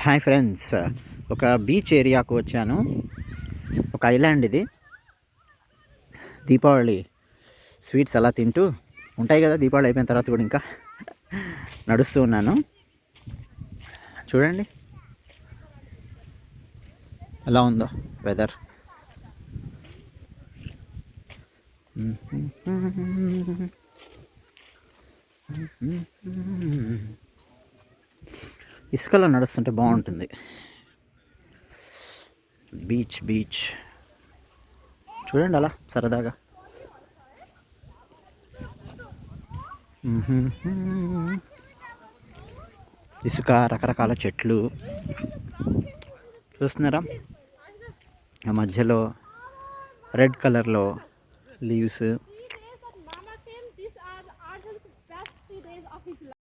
Hi friends, ఒక beach ఏరియాకు వచ్చాను. ఒక ఐలాండ్ ఇది. దీపావళి స్వీట్స్ అలా తింటూ ఉంటాయి కదా, దీపావళి అయిపోయిన తర్వాత కూడా ఇంకా నడుస్తూ ఉన్నాను. చూడండి ఎలా ఉందో వెదర్. ఇసుకలో నడుస్తుంటే బాగుంటుంది. బీచ్ బీచ్ చూడండి అలా సరదాగా. ఇసుక, రకరకాల చెట్లు చూస్తున్నారా, ఆ మధ్యలో రెడ్ కలర్లో లీవ్స్.